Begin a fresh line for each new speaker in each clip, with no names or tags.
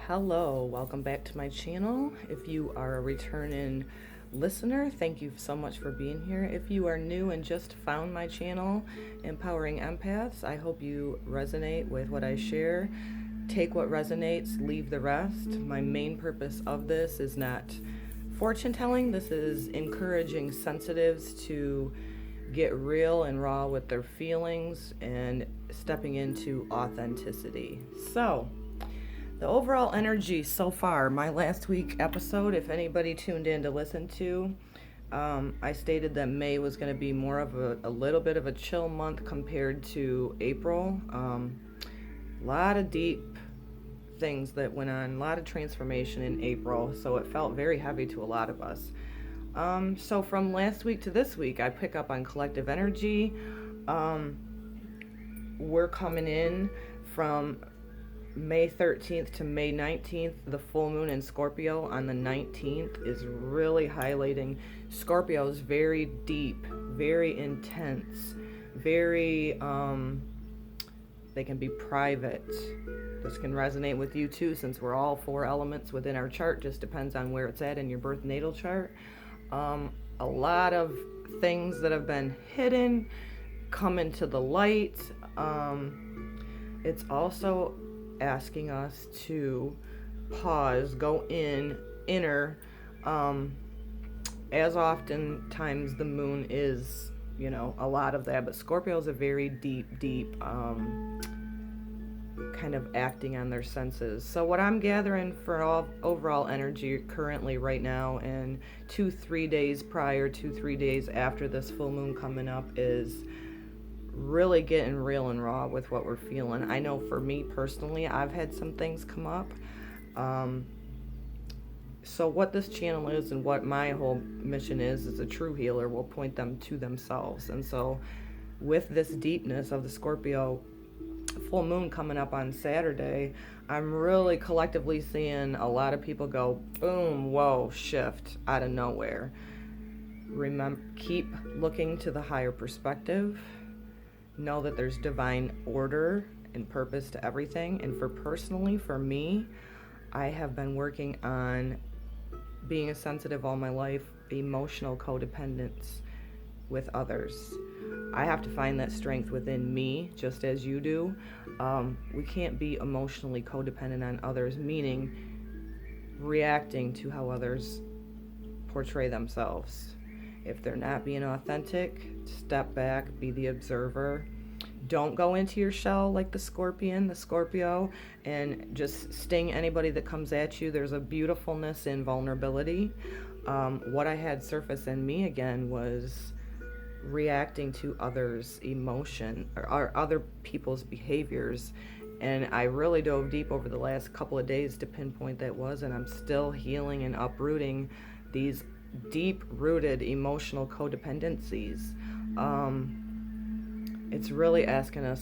Hello, welcome back to my channel. If you are a returning listener, thank you so much for being here. If you are new and just found my channel, Empowering Empaths, I hope you resonate with what I share. Take what resonates, leave the rest. My main purpose of this is not fortune telling. This is encouraging sensitives to get real and raw with their feelings and stepping into authenticity. So, the overall energy so far, my last week episode, if anybody tuned in to listen to, I stated that May was going to be more of a little bit of a chill month compared to April. A lot of deep things that went on, a lot of transformation in April, so it felt very heavy to a lot of us. So from last week to this week, I pick up on collective energy. We're coming in from May 13th to May 19th. The full moon in Scorpio on the 19th is really highlighting Scorpios very deep, very intense, very, they can be private. This can resonate with you too, since we're all four elements within our chart, just depends on where it's at in your birth natal chart. A lot of things that have been hidden come into the light. It's also asking us to pause, go inner, as oftentimes the moon is, a lot of that, but Scorpio is a very deep, kind of acting on their senses. So what I'm gathering for overall energy currently right now and 2-3 days prior, 2-3 days after this full moon coming up is really getting real and raw with what we're feeling. I know for me personally, I've had some things come up. So what this channel is and what my whole mission is a true healer will point them to themselves. And so with this deepness of the Scorpio full moon coming up on Saturday, I'm really collectively seeing a lot of people go, boom, whoa, shift out of nowhere. Remember, keep looking to the higher perspective. Know that there's divine order and purpose to everything. And for me, I have been working on being a sensitive all my life, emotional codependence with others. I have to find that strength within me, just as you do. We can't be emotionally codependent on others, meaning reacting to how others portray themselves. If they're not being authentic, step back, be the observer. Don't go into your shell like the Scorpio, and just sting anybody that comes at you. There's a beautifulness in vulnerability. What I had surface in me again was reacting to others' emotion or other people's behaviors. And I really dove deep over the last couple of days to pinpoint that was, and I'm still healing and uprooting these deep-rooted emotional codependencies. It's really asking us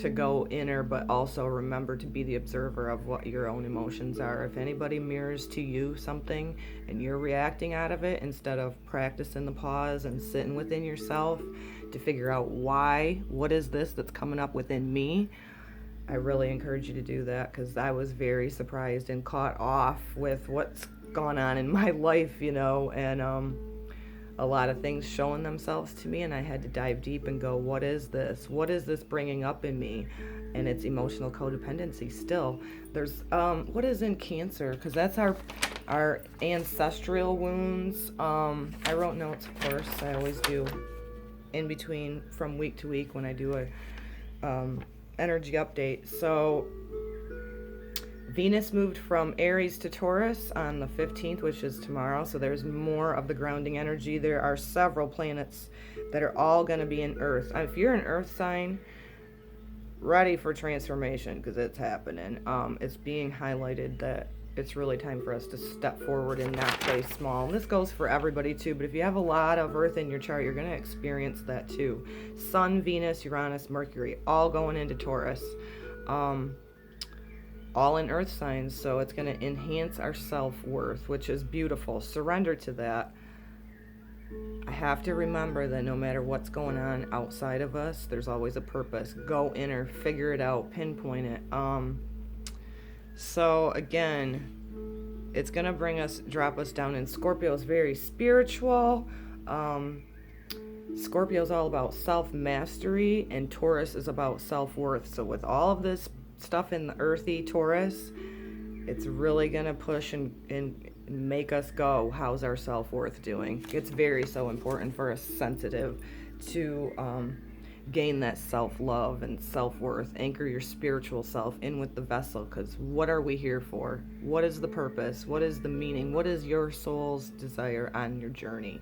to go inner, but also remember to be the observer of what your own emotions are. If anybody mirrors to you something and you're reacting out of it, instead of practicing the pause and sitting within yourself to figure out what is this that's coming up within me, I really encourage you to do that, because I was very surprised and caught off with what's gone on in my life, and a lot of things showing themselves to me, and I had to dive deep and go, what is this bringing up in me? And it's emotional codependency still. There's what is in Cancer, because that's our ancestral wounds. I wrote notes, of course, I always do in between from week to week when I do a energy update. So Venus moved from Aries to Taurus on the 15th, which is tomorrow, so there's more of the grounding energy. There are several planets that are all going to be in Earth. If you're an Earth sign, ready for transformation, because it's happening. It's being highlighted that it's really time for us to step forward and not play small. And this goes for everybody too, but if you have a lot of Earth in your chart, you're going to experience that too. Sun, Venus, Uranus, Mercury, all going into Taurus. All in Earth signs, so it's going to enhance our self-worth, which is beautiful. Surrender to that. I have to remember that no matter what's going on outside of us, there's always a purpose. Go inner, figure it out, pinpoint it. So again, it's going to drop us down in Scorpio. Is very spiritual. Scorpio is all about self-mastery, and Taurus is about self-worth. So with all of this stuff in the earthy Taurus, it's really going to push and make us go, how's our self-worth doing? It's very so important for us sensitive to gain that self-love and self-worth. Anchor your spiritual self in with the vessel, because what are we here for? What is the purpose? What is the meaning? What is your soul's desire on your journey?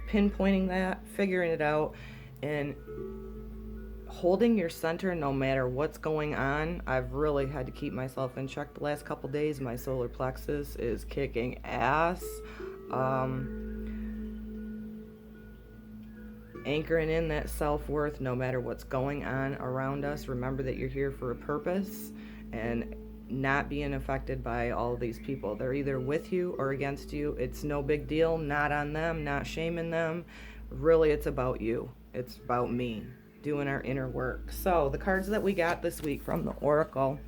Pinpointing that, figuring it out, and holding your center no matter what's going on. I've really had to keep myself in check the last couple days. My solar plexus is kicking ass. Anchoring in that self-worth no matter what's going on around us. Remember that you're here for a purpose, and not being affected by all of these people. They're either with you or against you. It's no big deal. Not on them, not shaming them. Really, it's about you. It's about me doing our inner work. So the cards that we got this week from the Oracle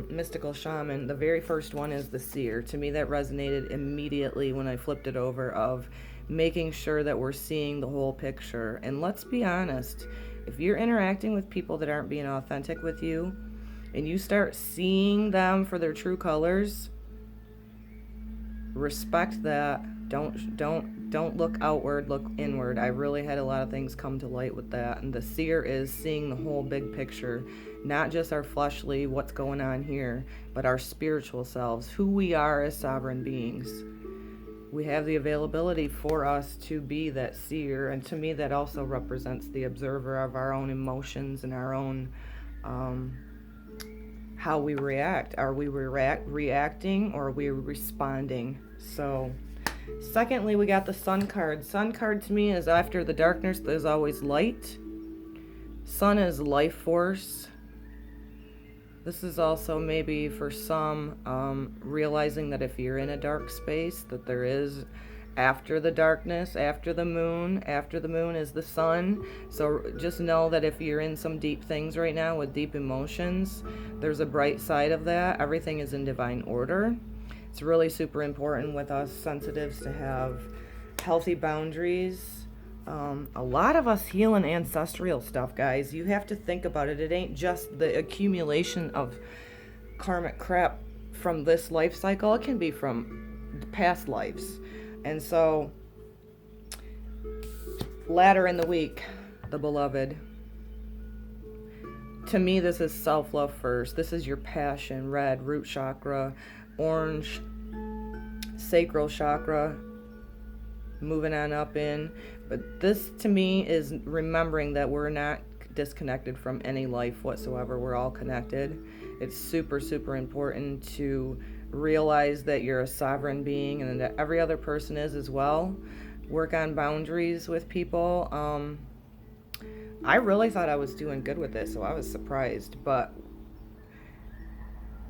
Mystical Shaman, the very first one is the Seer. To me, that resonated immediately when I flipped it over, of making sure that we're seeing the whole picture. And let's be honest, if you're interacting with people that aren't being authentic with you, and you start seeing them for their true colors, respect that. Don't look outward, look inward. I really had a lot of things come to light with that. And the Seer is seeing the whole big picture, not just our fleshly, what's going on here, but our spiritual selves, who we are as sovereign beings. We have the availability for us to be that seer, and to me that also represents the observer of our own emotions and our own how we react. Are we reacting, or are we responding? So secondly, we got the Sun card. Sun card to me is, after the darkness there's always light. Sun is life force. This is also maybe for some realizing that if you're in a dark space, that there is, after the darkness, after the moon is the sun. So just know that if you're in some deep things right now with deep emotions, there's a bright side of that. Everything is in divine order. It's really super important with us sensitives to have healthy boundaries. A lot of us healing ancestral stuff, guys. You have to think about it. It ain't just the accumulation of karmic crap from this life cycle. It can be from past lives. And so, latter in the week, the beloved. To me, this is self-love first. This is your passion. Red, root chakra. Orange, sacral chakra. Moving on up in. But this, to me, is remembering that we're not disconnected from any life whatsoever. We're all connected. It's super, super important to realize that you're a sovereign being, and that every other person is as well. Work on boundaries with people. I really thought I was doing good with this, so I was surprised. But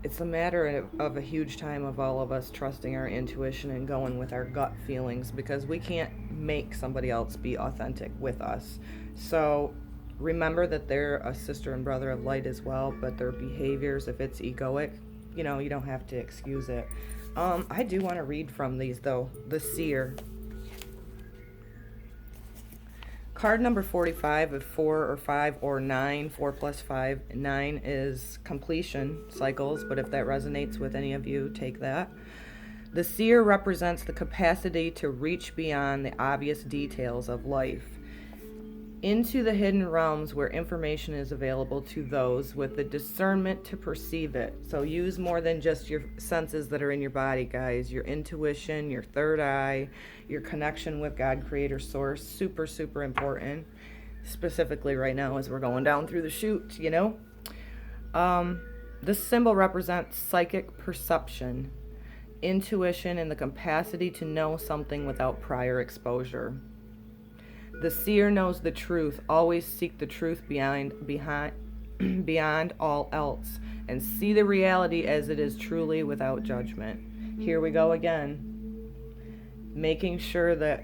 it's a matter of a huge time of all of us trusting our intuition and going with our gut feelings, because we can't make somebody else be authentic with us. So remember that they're a sister and brother of light as well, but their behaviors, if it's egoic, you don't have to excuse it. I do want to read from these, though. The Seer. Card number 45 of 4 or 5 or 9. 4 plus 5. 9 is completion cycles, but if that resonates with any of you, take that. The Seer represents the capacity to reach beyond the obvious details of life into the hidden realms where information is available to those with the discernment to perceive it. So use more than just your senses that are in your body, guys. Your intuition, your third eye, your connection with God, Creator, Source. Super, super important. Specifically right now as we're going down through the chute, This symbol represents psychic perception, intuition, and the capacity to know something without prior exposure. The Seer knows the truth. Always seek the truth beyond all else, and see the reality as it is truly without judgment. Here we go again. Making sure that,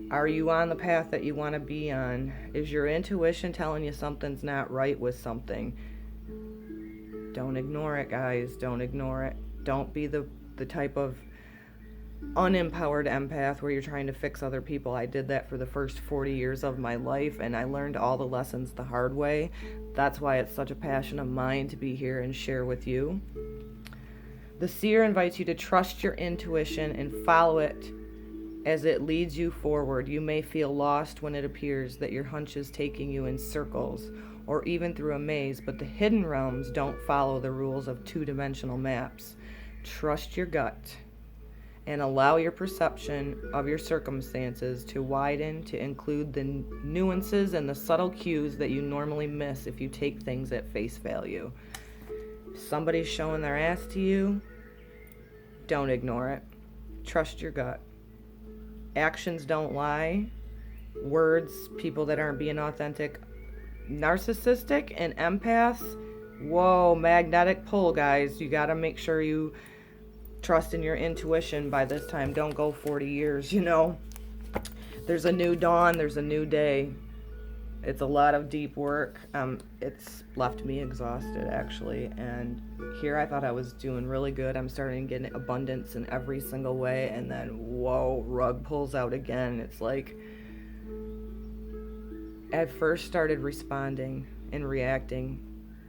are you on the path that you want to be on? Is your intuition telling you something's not right with something? Don't ignore it, guys. Don't ignore it. Don't be the type of unempowered empath where you're trying to fix other people. I did that for the first 40 years of my life, and I learned all the lessons the hard way. That's why it's such a passion of mine to be here and share with you. The seer invites you to trust your intuition and follow it as it leads you forward. You may feel lost when it appears that your hunch is taking you in circles or even through a maze, but the hidden realms don't follow the rules of two-dimensional maps. Trust your gut and allow your perception of your circumstances to widen to include the nuances and the subtle cues that you normally miss if you take things at face value. If somebody's showing their ass to you, don't ignore it. Trust your gut. Actions don't lie. Words, people that aren't being authentic. Narcissistic and empaths, whoa, magnetic pull, guys. You got to make sure you trust in your intuition by this time. Don't go 40 years, you know. There's a new dawn. There's a new day. It's a lot of deep work. It's left me exhausted, actually. And here I thought I was doing really good. I'm starting to get abundance in every single way. And then, whoa, rug pulls out again. It's like, I first started responding and reacting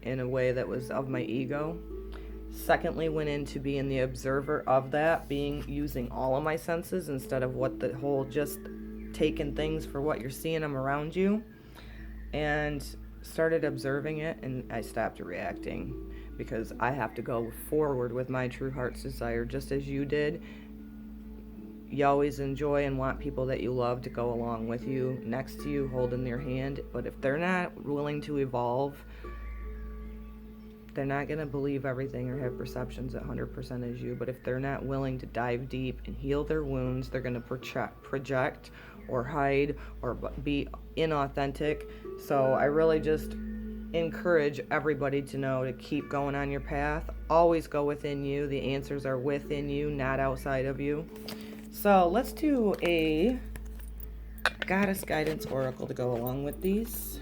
in a way that was of my ego. Secondly, went into being the observer of that, using all of my senses instead of what the whole just taking things for what you're seeing them around you. And started observing it, and I stopped reacting because I have to go forward with my true heart's desire, just as you did. You always enjoy and want people that you love to go along with you, next to you, holding their hand. But if they're not willing to evolve, they're not going to believe everything or have perceptions 100% as you. But if they're not willing to dive deep and heal their wounds, they're going to project or hide or be inauthentic. So I really just encourage everybody to know to keep going on your path. Always go within you. The answers are within you, not outside of you. So let's do a Goddess Guidance Oracle to go along with these.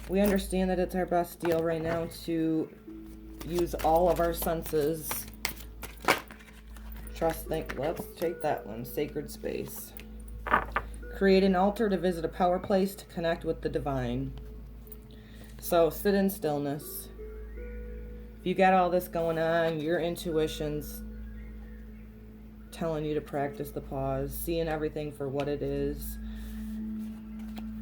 We understand that it's our best deal right now to use all of our senses. Let's take that one. Sacred space. Create an altar to visit a power place to connect with the divine. So sit in stillness. If you got all this going on, your intuition's telling you to practice the pause, seeing everything for what it is.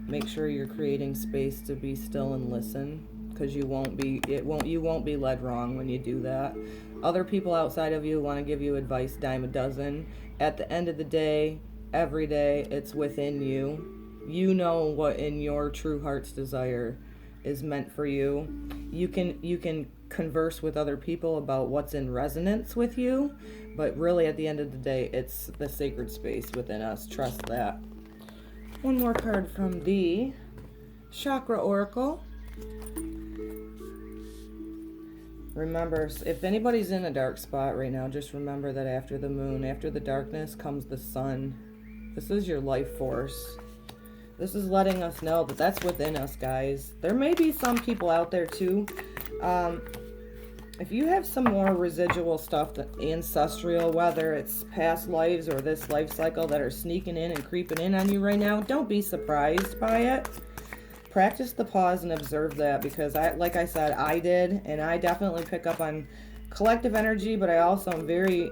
Make sure you're creating space to be still and listen, because you won't be led wrong when you do that. Other people outside of you want to give you advice, dime a dozen. At the end of the day, every day, it's within you. You know what in your true heart's desire is meant for you. You can converse with other people about what's in resonance with you, but really at the end of the day, it's the sacred space within us. Trust that. One more card from the Chakra Oracle. Remember, if anybody's in a dark spot right now, just remember that after the moon, after the darkness, comes the sun. This is your life force. This is letting us know that that's within us, guys. There may be some people out there, too. If you have some more residual stuff, ancestral, whether it's past lives or this life cycle that are sneaking in and creeping in on you right now, don't be surprised by it. Practice the pause and observe that, because like I said, I did, and I definitely pick up on collective energy, but I also am very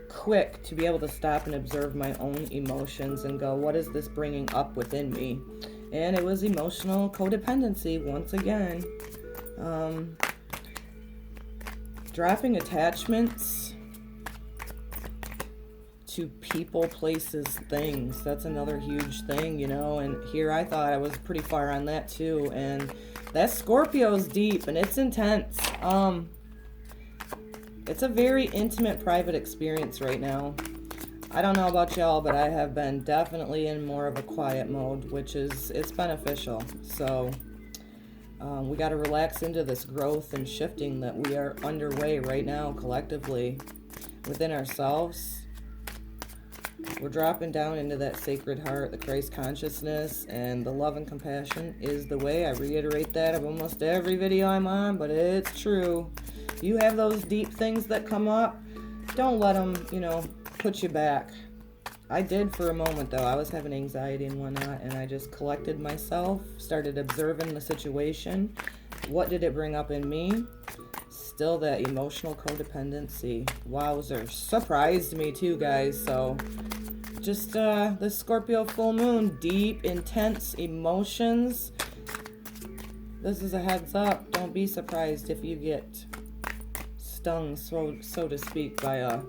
quick to be able to stop and observe my own emotions and go, what is this bringing up within me? And it was emotional codependency once again. Dropping attachments to people, places, things. That's another huge thing, you know, and here I thought I was pretty far on that too, and that Scorpio's deep and it's intense. It's a very intimate, private experience right now. I don't know about y'all, but I have been definitely in more of a quiet mode, it's beneficial. So we got to relax into this growth and shifting that we are underway right now collectively within ourselves. We're dropping down into that sacred heart, the Christ consciousness, and the love and compassion is the way. I reiterate that of almost every video I'm on, but it's true. You have those deep things that come up, don't let them, put you back. I did for a moment, though. I was having anxiety and whatnot, and I just collected myself, started observing the situation. What did it bring up in me? Still that emotional codependency. Wowzer. Surprised me too, guys. So just the Scorpio full moon, deep, intense emotions. This is a heads up. Don't be surprised if you get stung, so to speak, by a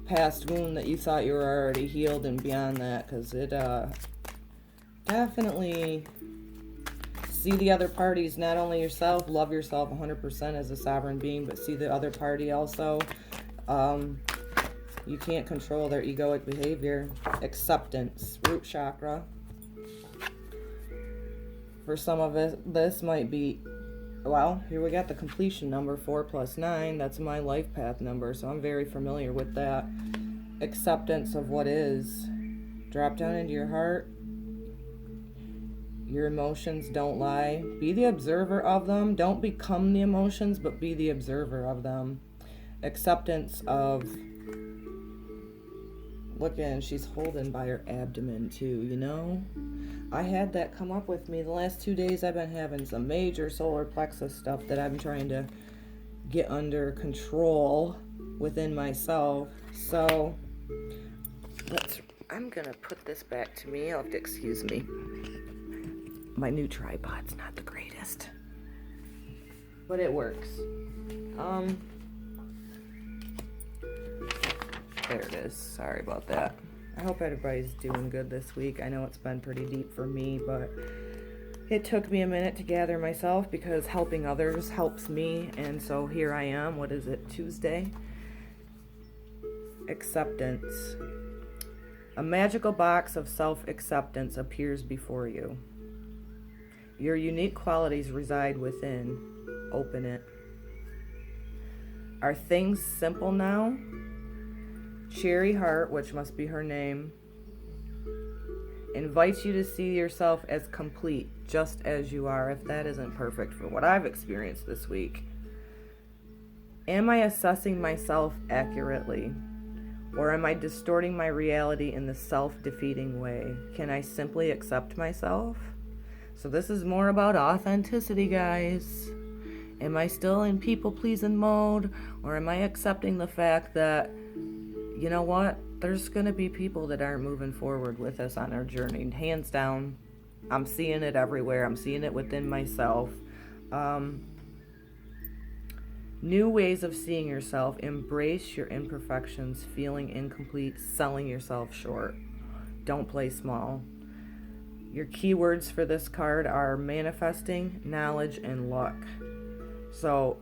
past wound that you thought you were already healed and beyond that, because it definitely see the other parties, not only yourself, love yourself 100% as a sovereign being, but see the other party also. You can't control their egoic behavior. Acceptance, root chakra. For some of it, this might be, well, here we got the completion number, 4 + 9. That's my life path number, so I'm very familiar with that. Acceptance of what is. Drop down into your heart. Your emotions don't lie. Be the observer of them. Don't become the emotions, but be the observer of them. Acceptance of, look at, she's holding by her abdomen too, I had that come up with me the last 2 days. I've been having some major solar plexus stuff that I'm trying to get under control within myself. So I'm gonna put this back to me. You'll have to excuse me. My new tripod's not the greatest, but it works. There it is. Sorry about that. I hope everybody's doing good this week. I know it's been pretty deep for me, but it took me a minute to gather myself because helping others helps me. And so here I am. What is it? Tuesday? Acceptance. A magical box of self-acceptance appears before you. Your unique qualities reside within. Open it. Are things simple now? Cherry Heart, which must be her name, invites you to see yourself as complete, just as you are, if that isn't perfect for what I've experienced this week. Am I assessing myself accurately? Or am I distorting my reality in the self-defeating way? Can I simply accept myself? So this is more about authenticity, guys. Am I still in people-pleasing mode? Or am I accepting the fact that, you know what? There's going to be people that aren't moving forward with us on our journey. Hands down, I'm seeing it everywhere. I'm seeing it within myself. New ways of seeing yourself. Embrace your imperfections, feeling incomplete, selling yourself short. Don't play small. Your keywords for this card are manifesting, knowledge, and luck. So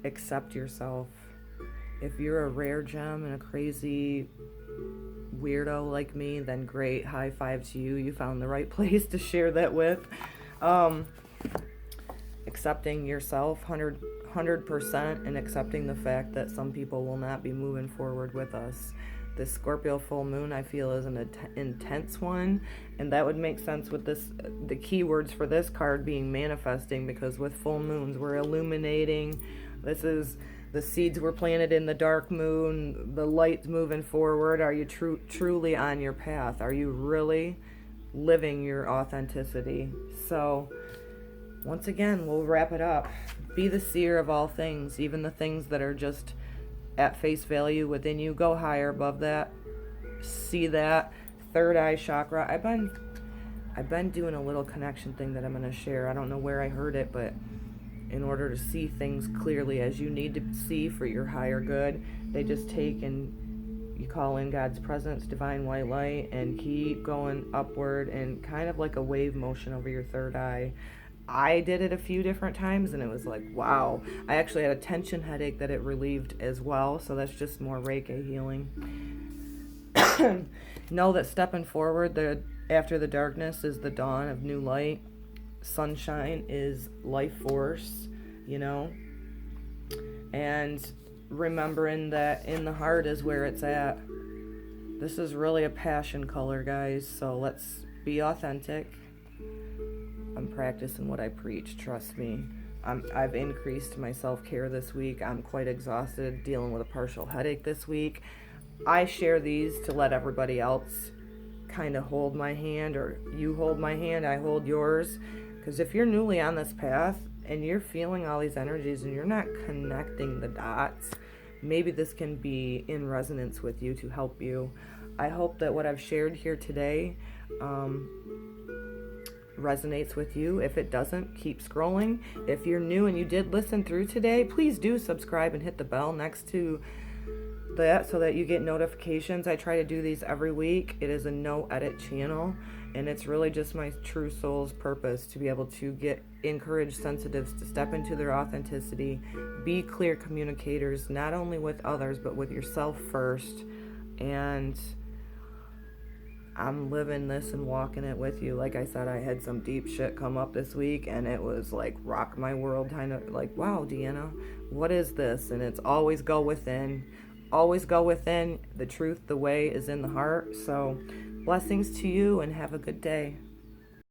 accept yourself. If you're a rare gem and a crazy weirdo like me, then great. High five to you. You found the right place to share that with. Accepting yourself 100% and accepting the fact that some people will not be moving forward with us. The Scorpio full moon, I feel, is an intense one, and that would make sense with this. The keywords for this card being manifesting, because with full moons we're illuminating. This is the seeds were planted in the dark moon, the light's moving forward. Are you truly on your path? Are you really living your authenticity? So once again, we'll wrap it up. Be the seer of all things, even the things that are just at face value within you. Go higher above that. See that. Third eye chakra. I've been doing a little connection thing that I'm going to share. I don't know where I heard it, but in order to see things clearly as you need to see for your higher good, they just take and you call in God's presence, divine white light, and keep going upward and kind of like a wave motion over your third eye. I did it a few different times and it was like, wow. I actually had a tension headache that it relieved as well, so that's just more Reiki healing. Know that stepping forward after the darkness is the dawn of new light. Sunshine is life force, and remembering that in the heart is where it's at. This is really a passion color, guys, so let's be authentic. I'm practicing what I preach, trust me. I've increased my self-care this week. I'm quite exhausted dealing with a partial headache this week. I share these to let everybody else kind of hold my hand, or you hold my hand, I hold yours. Because if you're newly on this path and you're feeling all these energies and you're not connecting the dots, maybe this can be in resonance with you to help you. I hope that what I've shared here today resonates with you. If it doesn't, keep scrolling. If you're new and you did listen through today, please do subscribe and hit the bell next to that so that you get notifications. I try to do these every week. It is a no edit channel, and it's really just my true soul's purpose to be able to encourage sensitives to step into their authenticity, be clear communicators, not only with others but with yourself first. And I'm living this and walking it with you. Like I said, I had some deep shit come up this week, and it was like rock my world, kind of like, wow, Deanna, what is this? And it's always go within. Always go within. The truth, the way is in the heart. So blessings to you and have a good day.